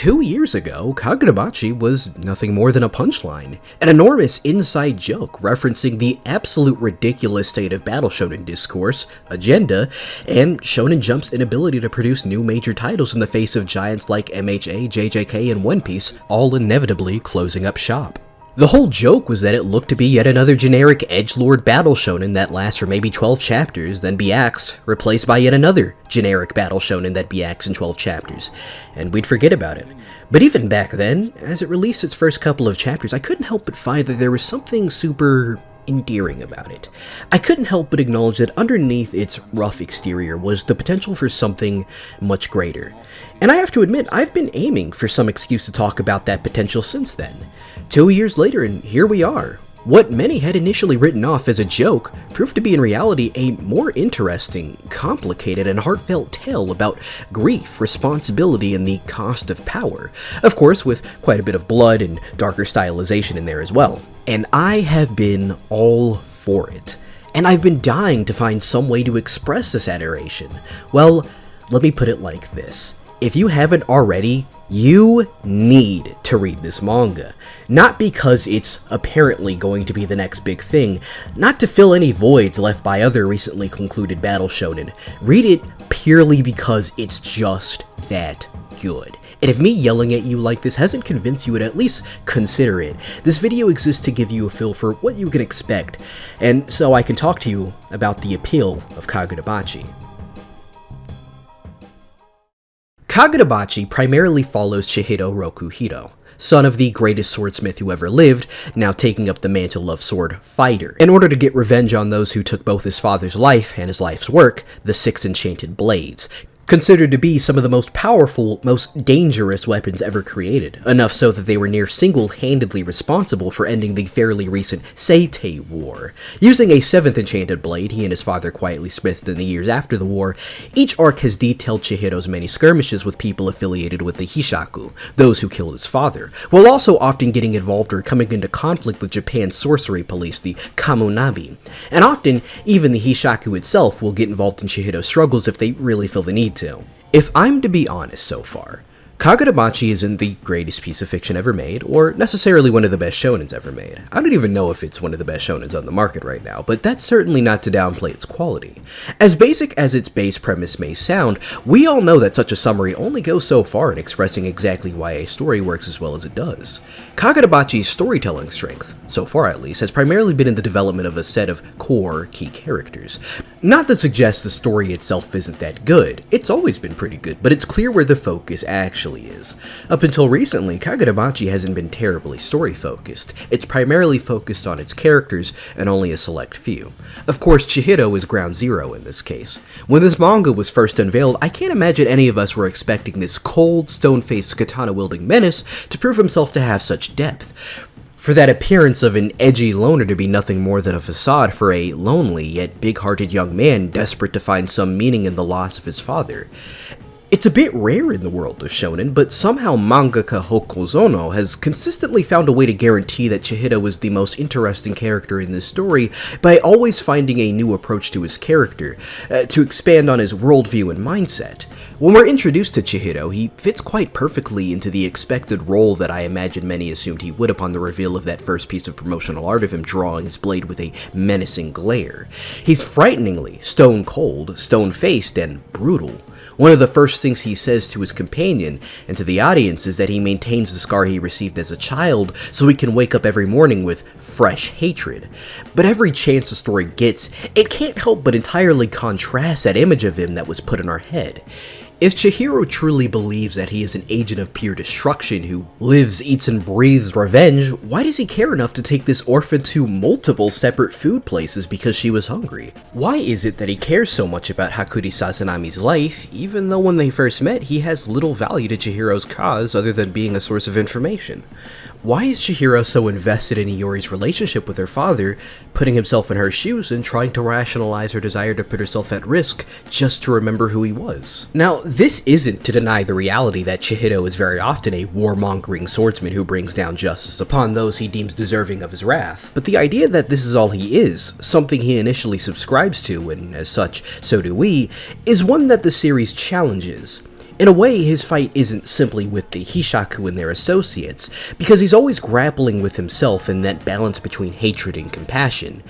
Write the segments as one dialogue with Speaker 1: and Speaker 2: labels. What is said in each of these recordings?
Speaker 1: 2 years ago, Kagurabachi was nothing more than a punchline, an enormous inside joke referencing the absolute ridiculous state of battle shonen discourse, agenda, and Shonen Jump's inability to produce new major titles in the face of giants like MHA, JJK, and One Piece, all inevitably closing up shop. The whole joke was that it looked to be yet another generic edgelord battle shonen that lasts for maybe 12 chapters, then be axed, replaced by yet another generic battle shonen that be axed in 12 chapters, and we'd forget about it. But even back then, as it released its first couple of chapters, I couldn't help but find that there was something super endearing about it. I couldn't help but acknowledge that underneath its rough exterior was the potential for something much greater. And I have to admit, I've been aiming for some excuse to talk about that potential since then. 2 years later, and here we are. What many had initially written off as a joke proved to be in reality a more interesting, complicated, and heartfelt tale about grief, responsibility, and the cost of power. Of course, with quite a bit of blood and darker stylization in there as well. And I have been all for it. And I've been dying to find some way to express this adoration. Well, let me put it like this. If you haven't already, you need to read this manga. Not because it's apparently going to be the next big thing, not to fill any voids left by other recently concluded battle shonen. Read it purely because it's just that good. And if me yelling at you like this hasn't convinced you to at least consider it, this video exists to give you a feel for what you can expect, and so I can talk to you about the appeal of Kagurabachi. Kagurabachi primarily follows Chihiro Rokuhiro, son of the greatest swordsmith who ever lived, now taking up the mantle of sword fighter, in order to get revenge on those who took both his father's life and his life's work, the Six Enchanted Blades. Considered to be some of the most powerful, most dangerous weapons ever created, enough so that they were near single-handedly responsible for ending the fairly recent Seitei War. Using a seventh enchanted blade he and his father quietly smithed in the years after the war, each arc has detailed Chihiro's many skirmishes with people affiliated with the Hishaku, those who killed his father, while also often getting involved or coming into conflict with Japan's sorcery police, the Kamunabi. And often, even the Hishaku itself will get involved in Chihiro's struggles if they really feel the need to. If I'm to be honest so far, Kagurabachi isn't the greatest piece of fiction ever made, or necessarily one of the best shonens ever made. I don't even know if it's one of the best shonens on the market right now, but that's certainly not to downplay its quality. As basic as its base premise may sound, we all know that such a summary only goes so far in expressing exactly why a story works as well as it does. Kagurabachi's storytelling strength, so far at least, has primarily been in the development of a set of core key characters. Not to suggest the story itself isn't that good, it's always been pretty good, but it's clear where the focus actually is. Up until recently, Kagurabachi hasn't been terribly story-focused. It's primarily focused on its characters and only a select few. Of course, Chihiro is ground zero in this case. When this manga was first unveiled, I can't imagine any of us were expecting this cold, stone-faced, katana-wielding menace to prove himself to have such depth. For that appearance of an edgy loner to be nothing more than a facade for a lonely yet big-hearted young man desperate to find some meaning in the loss of his father. It's a bit rare in the world of shonen, but somehow mangaka Hokuzono has consistently found a way to guarantee that Chihiro is the most interesting character in this story by always finding a new approach to his character, to expand on his worldview and mindset. When we're introduced to Chihiro, he fits quite perfectly into the expected role that I imagine many assumed he would upon the reveal of that first piece of promotional art of him drawing his blade with a menacing glare. He's frighteningly stone-cold, stone-faced, and brutal. One of the first things he says to his companion and to the audience is that he maintains the scar he received as a child so he can wake up every morning with fresh hatred. But every chance the story gets, it can't help but entirely contrast that image of him that was put in our head. If Chihiro truly believes that he is an agent of pure destruction who lives, eats, and breathes revenge, why does he care enough to take this orphan to multiple separate food places because she was hungry? Why is it that he cares so much about Hakuri Sazanami's life, even though when they first met he has little value to Chihiro's cause other than being a source of information? Why is Chihiro so invested in Iori's relationship with her father, putting himself in her shoes and trying to rationalize her desire to put herself at risk just to remember who he was? Now, this isn't to deny the reality that Chihiro is very often a warmongering swordsman who brings down justice upon those he deems deserving of his wrath, but the idea that this is all he is, something he initially subscribes to, and as such, so do we, is one that the series challenges. In a way, his fight isn't simply with the Hishaku and their associates, because he's always grappling with himself and that balance between hatred and compassion.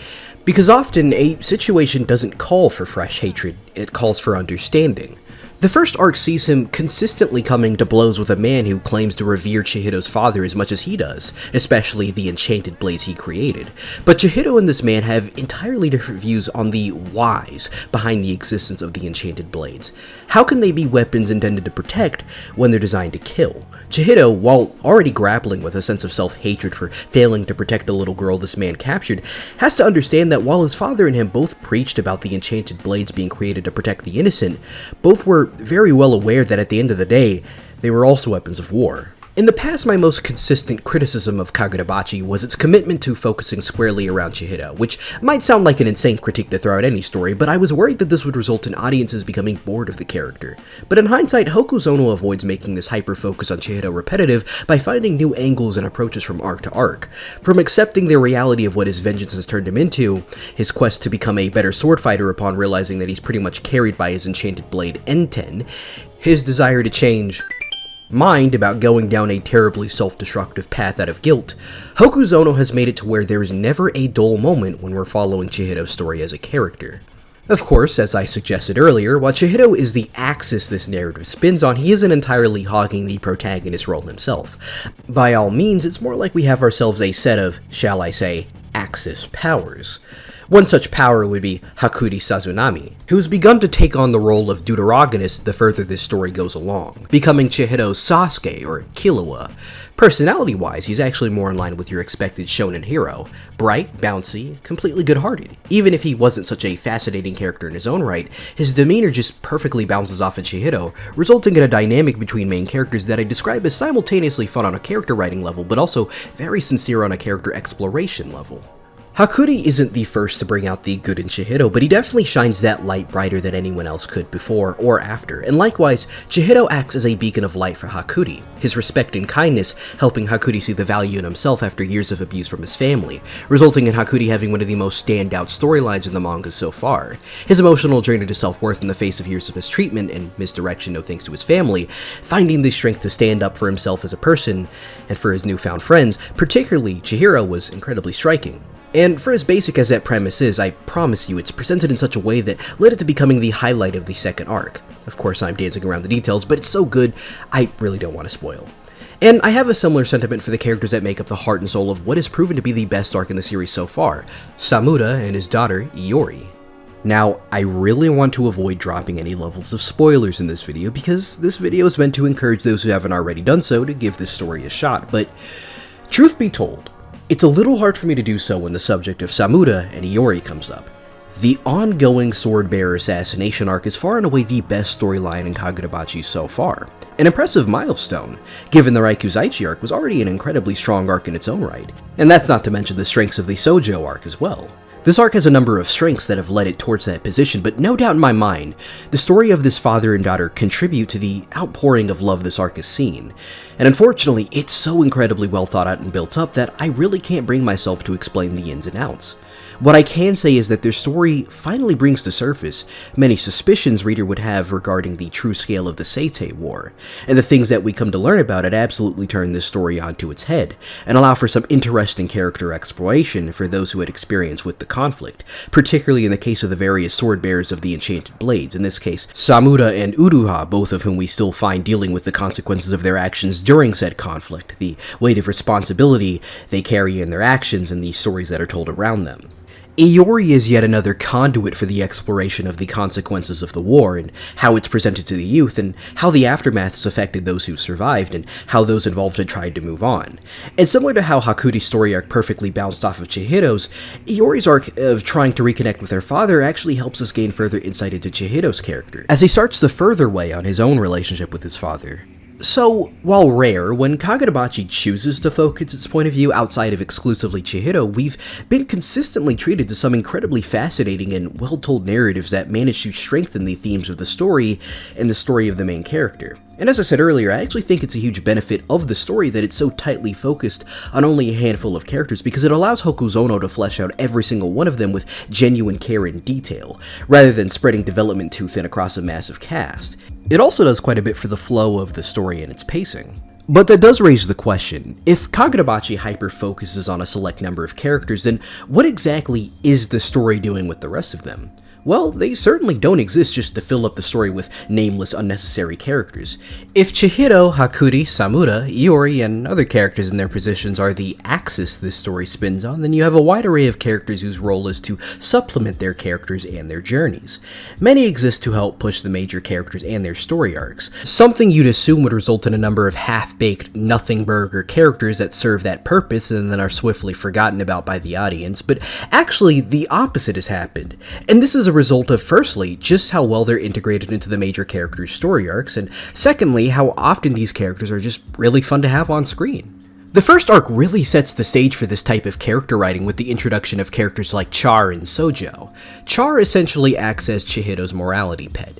Speaker 1: Because often, a situation doesn't call for fresh hatred, it calls for understanding. The first arc sees him consistently coming to blows with a man who claims to revere Chihido's father as much as he does, especially the enchanted blades he created. But Chihido and this man have entirely different views on the whys behind the existence of the enchanted blades. How can they be weapons intended to protect when they're designed to kill? Chihido, while already grappling with a sense of self-hatred for failing to protect a little girl this man captured, has to understand that while his father and him both preached about the enchanted blades being created to protect the innocent, both were very well aware that at the end of the day, they were also weapons of war. In the past, my most consistent criticism of Kagurabachi was its commitment to focusing squarely around Chihido, which might sound like an insane critique to throw at any story, but I was worried that this would result in audiences becoming bored of the character. But in hindsight, Hokuzono avoids making this hyper-focus on Chihido repetitive by finding new angles and approaches from arc to arc. From accepting the reality of what his vengeance has turned him into, his quest to become a better sword fighter upon realizing that he's pretty much carried by his enchanted blade N10, his desire to change mind about going down a terribly self-destructive path out of guilt, Hokuzono has made it to where there is never a dull moment when we're following Chihido's story as a character. Of course, as I suggested earlier, while Chihido is the axis this narrative spins on, he isn't entirely hogging the protagonist role himself. By all means, it's more like we have ourselves a set of, shall I say, axis powers. One such power would be Hakuri Sazunami, who's begun to take on the role of Deuteragonist the further this story goes along, becoming Chihido's Sasuke, or Killua. Personality-wise, he's actually more in line with your expected shonen hero. Bright, bouncy, completely good-hearted. Even if he wasn't such a fascinating character in his own right, his demeanor just perfectly bounces off of Chihido, resulting in a dynamic between main characters that I describe as simultaneously fun on a character writing level, but also very sincere on a character exploration level. Hakuri isn't the first to bring out the good in Chihido, but he definitely shines that light brighter than anyone else could before or after, and likewise, Chihido acts as a beacon of light for Hakuri, his respect and kindness helping Hakuri see the value in himself after years of abuse from his family, resulting in Hakuri having one of the most standout storylines in the manga so far. His emotional journey to self-worth in the face of years of mistreatment and misdirection no thanks to his family, finding the strength to stand up for himself as a person and for his newfound friends, particularly Chihiro, was incredibly striking. And for as basic as that premise is, I promise you it's presented in such a way that led it to becoming the highlight of the second arc. Of course, I'm dancing around the details, but it's so good, I really don't want to spoil. And I have a similar sentiment for the characters that make up the heart and soul of what has proven to be the best arc in the series so far, Samura and his daughter, Iori. Now, I really want to avoid dropping any levels of spoilers in this video because this video is meant to encourage those who haven't already done so to give this story a shot, but truth be told, it's a little hard for me to do so when the subject of Samura and Iori comes up. The ongoing Swordbearer assassination arc is far and away the best storyline in Kagurabachi so far. An impressive milestone, given the Raikuzaichi arc was already an incredibly strong arc in its own right, and that's not to mention the strengths of the Sojo arc as well. This arc has a number of strengths that have led it towards that position, but no doubt in my mind, the story of this father and daughter contribute to the outpouring of love this arc has seen. And unfortunately, it's so incredibly well thought out and built up that I really can't bring myself to explain the ins and outs. What I can say is that their story finally brings to surface many suspicions reader would have regarding the true scale of the Seitei War, and the things that we come to learn about it absolutely turn this story onto its head, and allow for some interesting character exploration for those who had experience with the conflict, particularly in the case of the various sword bearers of the Enchanted Blades, in this case Samura and Uruha, both of whom we still find dealing with the consequences of their actions during said conflict, the weight of responsibility they carry in their actions, and the stories that are told around them. Iori is yet another conduit for the exploration of the consequences of the war, and how it's presented to the youth, and how the aftermath has affected those who survived, and how those involved had tried to move on. And similar to how Hakuri's story arc perfectly bounced off of Chihido's, Iori's arc of trying to reconnect with her father actually helps us gain further insight into Chihido's character, as he starts the further way on his own relationship with his father. So, while rare, when Kagurabachi chooses to focus its point of view outside of exclusively Chihido, we've been consistently treated to some incredibly fascinating and well-told narratives that manage to strengthen the themes of the story and the story of the main character. And as I said earlier, I actually think it's a huge benefit of the story that it's so tightly focused on only a handful of characters, because it allows Hokuzono to flesh out every single one of them with genuine care and detail, rather than spreading development too thin across a massive cast. It also does quite a bit for the flow of the story and its pacing. But that does raise the question, if Kagurabachi hyper-focuses on a select number of characters, then what exactly is the story doing with the rest of them? Well, they certainly don't exist just to fill up the story with nameless, unnecessary characters. If Chihiro, Hakuri, Samura, Iori, and other characters in their positions are the axis this story spins on, then you have a wide array of characters whose role is to supplement their characters and their journeys. Many exist to help push the major characters and their story arcs, something you'd assume would result in a number of half-baked, nothing-burger characters that serve that purpose and then are swiftly forgotten about by the audience, but actually, the opposite has happened. And this is a result of, firstly, just how well they're integrated into the major characters' story arcs, and secondly, how often these characters are just really fun to have on screen. The first arc really sets the stage for this type of character writing with the introduction of characters like Char and Sojo. Char essentially acts as Chihiro's morality pet,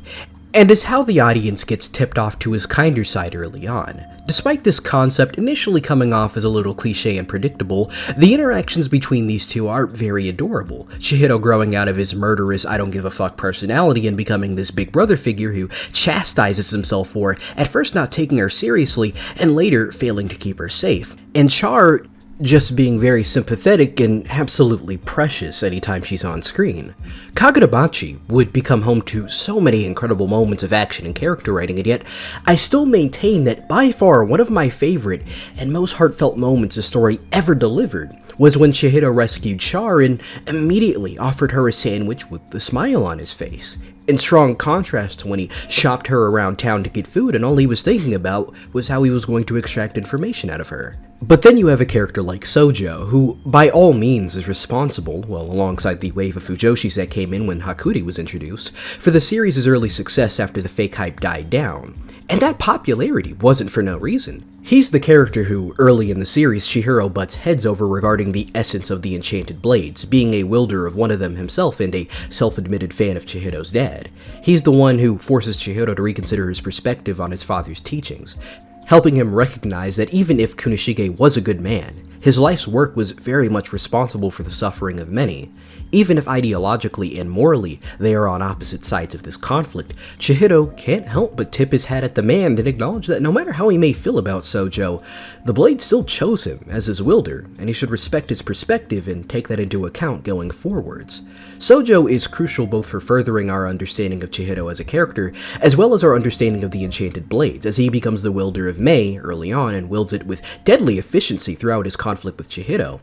Speaker 1: and is how the audience gets tipped off to his kinder side early on. Despite this concept initially coming off as a little cliche and predictable, the interactions between these two are very adorable. Chihiro growing out of his murderous I don't give a fuck personality and becoming this big brother figure who chastises himself for at first not taking her seriously and later failing to keep her safe. And Char just being very sympathetic and absolutely precious anytime she's on screen. Kagurabachi would become home to so many incredible moments of action and character writing, and yet I still maintain that by far one of my favorite and most heartfelt moments the story ever delivered was when Chihiro rescued Char and immediately offered her a sandwich with a smile on his face. In strong contrast to when he shopped her around town to get food and all he was thinking about was how he was going to extract information out of her. But then you have a character like Sojo, who by all means is responsible, well alongside the wave of Fujoshis that came in when Hakuri was introduced, for the series' early success after the fake hype died down. And that popularity wasn't for no reason. He's the character who, early in the series, Chihiro butts heads over regarding the essence of the enchanted blades, being a wielder of one of them himself and a self-admitted fan of Chihiro's dad. He's the one who forces Chihiro to reconsider his perspective on his father's teachings, helping him recognize that even if Kunishige was a good man, his life's work was very much responsible for the suffering of many. Even if ideologically and morally they are on opposite sides of this conflict, Chihiro can't help but tip his hat at the man and acknowledge that no matter how he may feel about Sojo, the blade still chose him as his wielder, and he should respect his perspective and take that into account going forwards. Sojo is crucial both for furthering our understanding of Chihiro as a character, as well as our understanding of the enchanted blades, as he becomes the wielder of Mei early on and wields it with deadly efficiency throughout his conflict with Chihiro.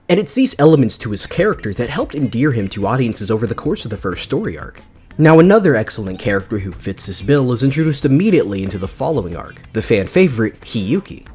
Speaker 1: And it's these elements to his character that helped endear him to audiences over the course of the first story arc. Now another excellent character who fits this bill is introduced immediately into the following arc, the fan favorite, Hiyuki.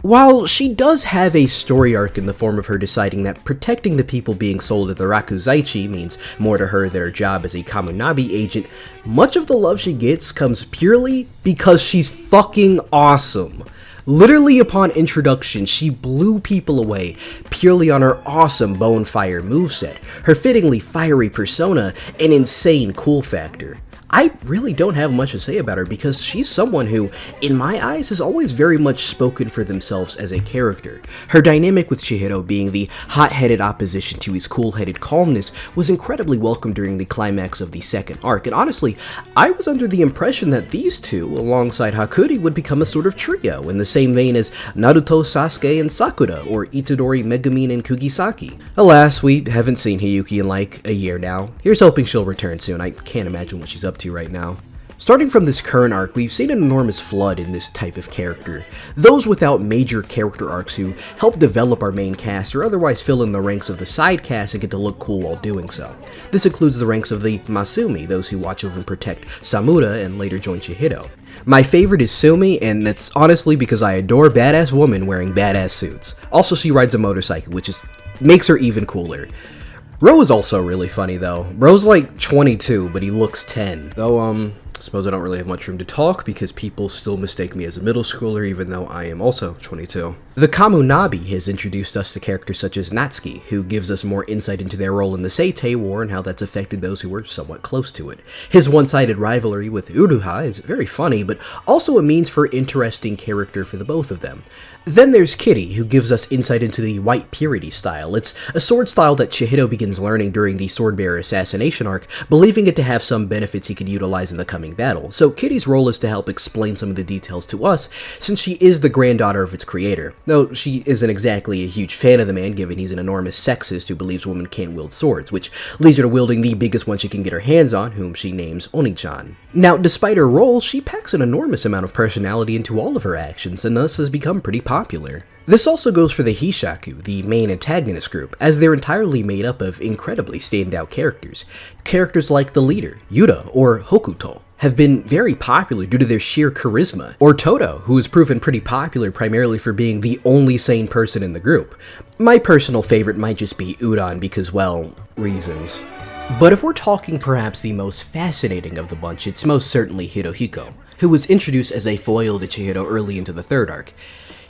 Speaker 1: While she does have a story arc in the form of her deciding that protecting the people being sold to the Rakuzaichi means more to her than her job as a Kamunabi agent, much of the love she gets comes purely because she's fucking awesome. Literally upon introduction, she blew people away purely on her awesome Bonefire moveset, her fittingly fiery persona, and insane cool factor. I really don't have much to say about her because she's someone who, in my eyes, has always very much spoken for themselves as a character. Her dynamic with Chihiro being the hot-headed opposition to his cool-headed calmness was incredibly welcome during the climax of the second arc, and honestly, I was under the impression that these two, alongside Hakuri, would become a sort of trio, in the same vein as Naruto, Sasuke, and Sakura, or Itadori, Megumin, and Kugisaki. Alas, we haven't seen Hiyuki in like a year now. Here's hoping she'll return soon. I can't imagine what she's up to right now. Starting from this current arc, we've seen an enormous flood in this type of character. Those without major character arcs who help develop our main cast or otherwise fill in the ranks of the side cast and get to look cool while doing so. This includes the ranks of the Masumi, those who watch over and protect Samura and later join Chihiro. My favorite is Sumi, and that's honestly because I adore badass women wearing badass suits. Also, she rides a motorcycle, which makes her even cooler. Ro is also really funny though. Ro's like 22, but he looks 10. Though, suppose I don't really have much room to talk because people still mistake me as a middle schooler even though I am also 22. The Kamunabi has introduced us to characters such as Natsuki, who gives us more insight into their role in the Seitei War and how that's affected those who were somewhat close to it. His one-sided rivalry with Uruha is very funny, but also a means for interesting character for the both of them. Then there's Kitty, who gives us insight into the White Purity style. It's a sword style that Chihiro begins gains learning during the Swordbearer assassination arc, believing it to have some benefits he could utilize in the coming battle. So Kitty's role is to help explain some of the details to us, since she is the granddaughter of its creator, though she isn't exactly a huge fan of the man given he's an enormous sexist who believes women can't wield swords, which leads her to wielding the biggest one she can get her hands on, whom she names Oni-chan. Now, despite her role, she packs an enormous amount of personality into all of her actions, and thus has become pretty popular. This also goes for the Hishaku, the main antagonist group, as they're entirely made up of incredibly standout characters. Characters like the leader, Yuta, or Hokuto, have been very popular due to their sheer charisma, or Toto, who has proven pretty popular primarily for being the only sane person in the group. My personal favorite might just be Udon because, well, reasons. But if we're talking perhaps the most fascinating of the bunch, it's most certainly Hirohiko, who was introduced as a foil to Chihiro early into the third arc.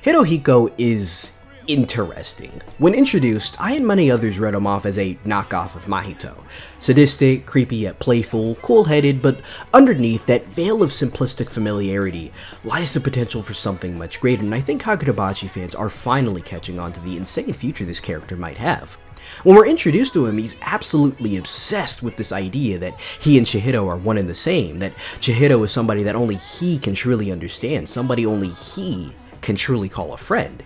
Speaker 1: Hirohiko is interesting. When introduced, I and many others read him off as a knockoff of Mahito. Sadistic, creepy yet playful, cool-headed, but underneath that veil of simplistic familiarity lies the potential for something much greater, and I think Kagurabachi fans are finally catching on to the insane future this character might have. When we're introduced to him, he's absolutely obsessed with this idea that he and Chihiro are one and the same, that Chihiro is somebody that only he can truly understand, somebody only he can truly call a friend.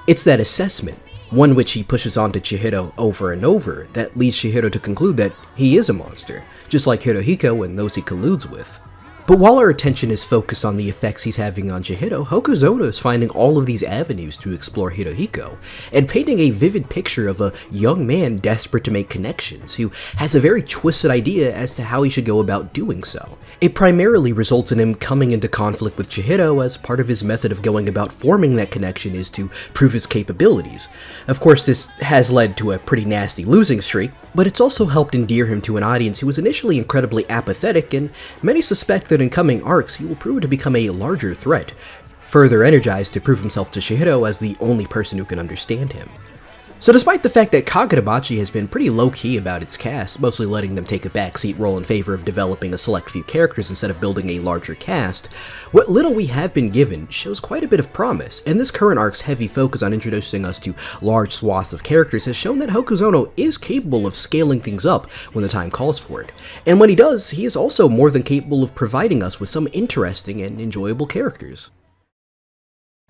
Speaker 1: It's that assessment, one which he pushes onto Chihiro over and over, that leads Chihiro to conclude that he is a monster, just like Hirohiko and those he colludes with. But while our attention is focused on the effects he's having on Chihiro, Hokuzono is finding all of these avenues to explore Hirohiko, and painting a vivid picture of a young man desperate to make connections, who has a very twisted idea as to how he should go about doing so. It primarily results in him coming into conflict with Chihiro, as part of his method of going about forming that connection is to prove his capabilities. Of course, this has led to a pretty nasty losing streak, but it's also helped endear him to an audience who was initially incredibly apathetic, and many suspect that in coming arcs he will prove to become a larger threat, further energized to prove himself to Chihiro as the only person who can understand him. So despite the fact that Kagurabachi has been pretty low-key about its cast, mostly letting them take a backseat role in favor of developing a select few characters instead of building a larger cast, what little we have been given shows quite a bit of promise, and this current arc's heavy focus on introducing us to large swaths of characters has shown that Hokuzono is capable of scaling things up when the time calls for it. And when he does, he is also more than capable of providing us with some interesting and enjoyable characters.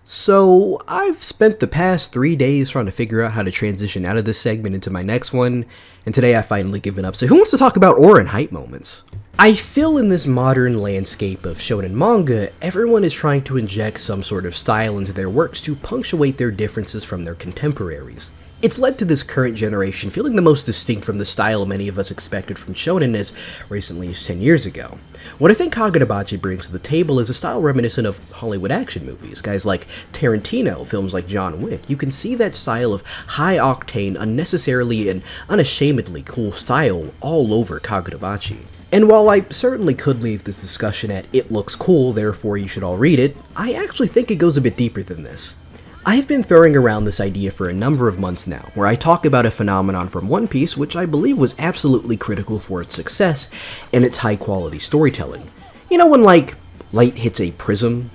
Speaker 1: So, I've spent the past 3 days trying to figure out how to transition out of this segment into my next one, and today I've finally given up. So who wants to talk about aura and hype moments? I feel in this modern landscape of shonen manga, everyone is trying to inject some sort of style into their works to punctuate their differences from their contemporaries. It's led to this current generation feeling the most distinct from the style many of us expected from shonen as recently as 10 years ago. What I think Kagurabachi brings to the table is a style reminiscent of Hollywood action movies, guys like Tarantino, films like John Wick. You can see that style of high-octane, unnecessarily and unashamedly cool style all over Kagurabachi. And while I certainly could leave this discussion at "it looks cool, therefore you should all read it," I actually think it goes a bit deeper than this. I have been throwing around this idea for a number of months now, where I talk about a phenomenon from One Piece which I believe was absolutely critical for its success and its high-quality storytelling. You know when, like, light hits a prism,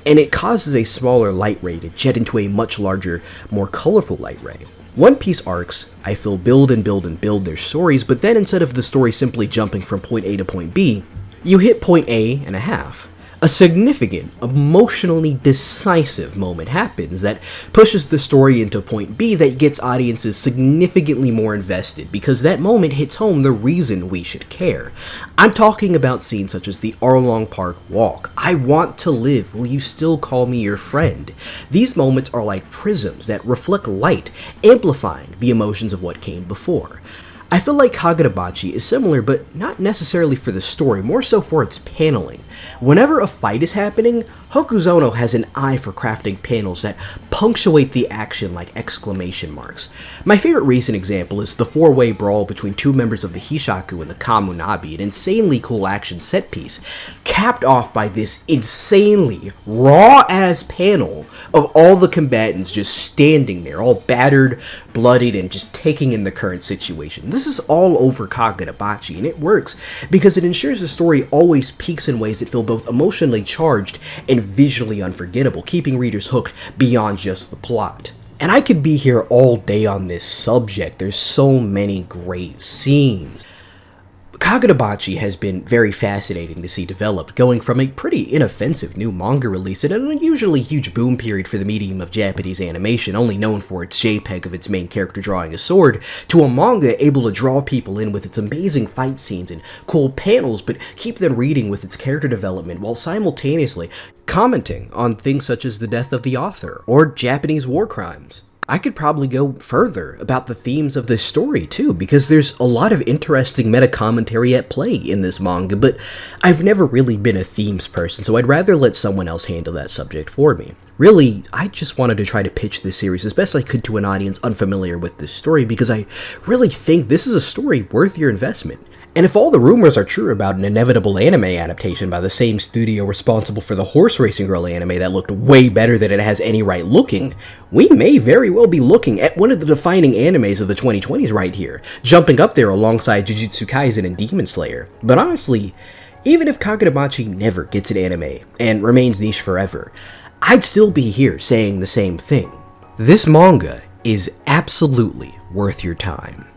Speaker 1: and it causes a smaller light ray to jet into a much larger, more colorful light ray? One Piece arcs, I feel, build and build and build their stories, but then instead of the story simply jumping from point A to point B, you hit point A and a half. A significant, emotionally decisive moment happens that pushes the story into point B that gets audiences significantly more invested, because that moment hits home the reason we should care. I'm talking about scenes such as the Arlong Park walk. I want to live, will you still call me your friend? These moments are like prisms that reflect light, amplifying the emotions of what came before. I feel like Kagurabachi is similar, but not necessarily for the story, more so for its paneling. Whenever a fight is happening, Hokuzono has an eye for crafting panels that punctuate the action like exclamation marks. My favorite recent example is the four-way brawl between two members of the Hishaku and the Kamunabi, an insanely cool action set piece, capped off by this insanely raw-ass panel of all the combatants just standing there, all battered, bloodied, and just taking in the current situation. This is all over Kagurabachi, and it works because it ensures the story always peaks in ways that feel both emotionally charged and visually unforgettable, keeping readers hooked beyond just the plot. And I could be here all day on this subject. There's so many great scenes. Kagurabachi has been very fascinating to see developed, going from a pretty inoffensive new manga release at an unusually huge boom period for the medium of Japanese animation, only known for its JPEG of its main character drawing a sword, to a manga able to draw people in with its amazing fight scenes and cool panels, but keep them reading with its character development while simultaneously commenting on things such as the death of the author or Japanese war crimes. I could probably go further about the themes of this story too, because there's a lot of interesting meta-commentary at play in this manga, but I've never really been a themes person, so I'd rather let someone else handle that subject for me. Really, I just wanted to try to pitch this series as best I could to an audience unfamiliar with this story, because I really think this is a story worth your investment. And if all the rumors are true about an inevitable anime adaptation by the same studio responsible for the Horse Racing Girl anime that looked way better than it has any right looking, we may very well be looking at one of the defining animes of the 2020s right here, jumping up there alongside Jujutsu Kaisen and Demon Slayer. But honestly, even if Kagurabachi never gets an anime and remains niche forever, I'd still be here saying the same thing. This manga is absolutely worth your time.